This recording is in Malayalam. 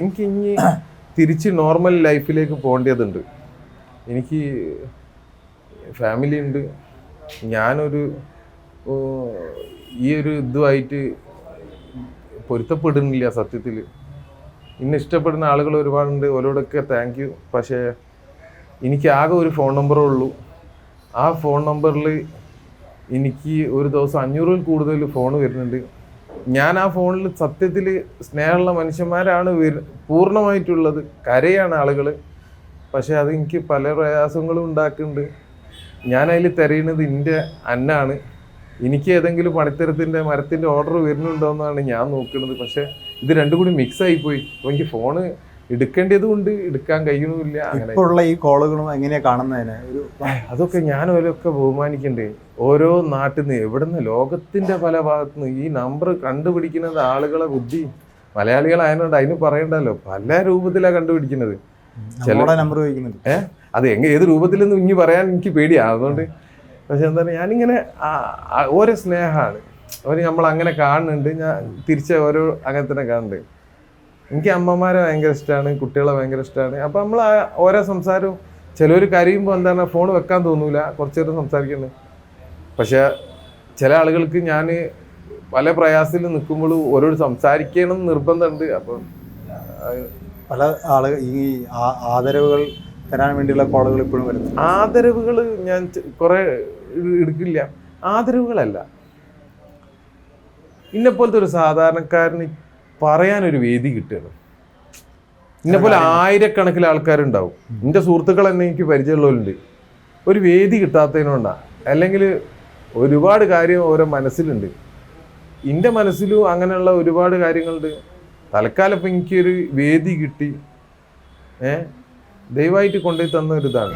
എനിക്ക് ഇനി തിരിച്ച് നോർമൽ ലൈഫിലേക്ക് പോകേണ്ടതുണ്ട്. എനിക്ക് ഫാമിലി ഉണ്ട്. ഞാനൊരു ഈ ഒരു ഇതുമായിട്ട് പൊരുത്തപ്പെടുന്നില്ല സത്യത്തിൽ. ഇന്നെ ഇഷ്ടപ്പെടുന്ന ആളുകൾ ഒരുപാടുണ്ട്, ഓരോടൊക്കെ താങ്ക് യു. പക്ഷേ എനിക്ക് ആകെ ഒരു ഫോൺ നമ്പറേ ഉള്ളൂ. ആ ഫോൺ നമ്പറിൽ എനിക്ക് ഒരു ദിവസം 500-ൽ കൂടുതൽ ഫോൺ വരുന്നുണ്ട്. ഞാൻ ആ ഫോണിൽ സത്യത്തിൽ സ്നേഹമുള്ള മനുഷ്യന്മാരാണ് പൂർണ്ണമായിട്ടുള്ളത്. കരയാണ് ആളുകൾ. പക്ഷെ അത് എനിക്ക് പല പ്രയാസങ്ങളും ഉണ്ടാക്കുന്നുണ്ട്. ഞാനതിൽ തിരയുന്നത് എൻ്റെ അന്നാണ്. എനിക്ക് ഏതെങ്കിലും പണിത്തരത്തിൻ്റെ മരത്തിൻ്റെ ഓർഡർ വരുന്നുണ്ടോയെന്നാണ് ഞാൻ നോക്കുന്നത്. പക്ഷെ ഇത് രണ്ടും കൂടി മിക്സ് ആയിപ്പോയി. അപ്പോൾ എനിക്ക് ഫോണ് എടുക്കേണ്ടതും ഉണ്ട്, എടുക്കാൻ കഴിയണമില്ല. അങ്ങനെ ഈ കോളുകളും എങ്ങനെയാണ് കാണുന്നതിന് അതൊക്കെ ഞാൻ ഓരോക്കെ ബഹുമാനിക്കണ്ടേ. ഓരോ നാട്ടിൽ നിന്ന് എവിടെ നിന്ന് ലോകത്തിൻ്റെ പല ഭാഗത്തു നിന്ന് ഈ നമ്പർ കണ്ടുപിടിക്കുന്നത് ആളുകളെ ബുദ്ധി. മലയാളികളായതുകൊണ്ട് അതിന് പറയണ്ടല്ലോ, പല രൂപത്തിലാണ് കണ്ടുപിടിക്കുന്നത്. നമ്പർ അത് ഏത് രൂപത്തിലെന്ന് ഇനി പറയാൻ എനിക്ക് പേടിയാണ്. അതുകൊണ്ട് പക്ഷെ എന്താണ് ഞാനിങ്ങനെ ഓരോ സ്നേഹമാണ് അവർ നമ്മൾ അങ്ങനെ കാണുന്നുണ്ട്. ഞാൻ തിരിച്ച് ഓരോ അങ്ങനെ തന്നെ കാണുന്നുണ്ട്. എനിക്ക് അമ്മമാരെ ഭയങ്കര ഇഷ്ടമാണ്, കുട്ടികളെ ഭയങ്കര ഇഷ്ടമാണ്. അപ്പം നമ്മൾ ഓരോ സംസാരവും ചിലവർ കരയുമ്പോൾ എന്താണ് ഫോൺ വെക്കാൻ തോന്നൂല, കുറച്ച് നേരം സംസാരിക്കുന്നത്. പക്ഷെ ചില ആളുകൾക്ക് ഞാൻ പല പ്രയാസത്തിൽ നിൽക്കുമ്പോഴും ഓരോട് സംസാരിക്കണം നിർബന്ധമുണ്ട്. അപ്പം പല ആളുകൾ ഈ ആദരവുകൾ തരാൻ വേണ്ടിയുള്ള കോളുകൾ ഇപ്പോഴും വരുന്നു. ആദരവുകൾ ഞാൻ കുറെ എടുക്കില്ല. ആദരവുകളല്ല, ഇന്നെപ്പോലത്തെ ഒരു സാധാരണക്കാരന് പറയാനൊരു വേദി കിട്ടുകയാണ്. ഇന്നെപ്പോലെ ആയിരക്കണക്കിന് ആൾക്കാരുണ്ടാവും. എൻ്റെ സുഹൃത്തുക്കൾ തന്നെ എനിക്ക് പരിചയമുള്ളവരുണ്ട്. ഒരു വേദി കിട്ടാത്തതിനോണ്ടാണ്. അല്ലെങ്കിൽ ഒരുപാട് കാര്യം ഓരോ മനസ്സിലുണ്ട്. എൻ്റെ മനസ്സിലും അങ്ങനെയുള്ള ഒരുപാട് കാര്യങ്ങളുണ്ട്. തൽക്കാലം ഇപ്പം എനിക്കൊരു വേദി കിട്ടി, ദയവായിട്ട് കൊണ്ടുപോയി തന്ന ഒരിതാണ്.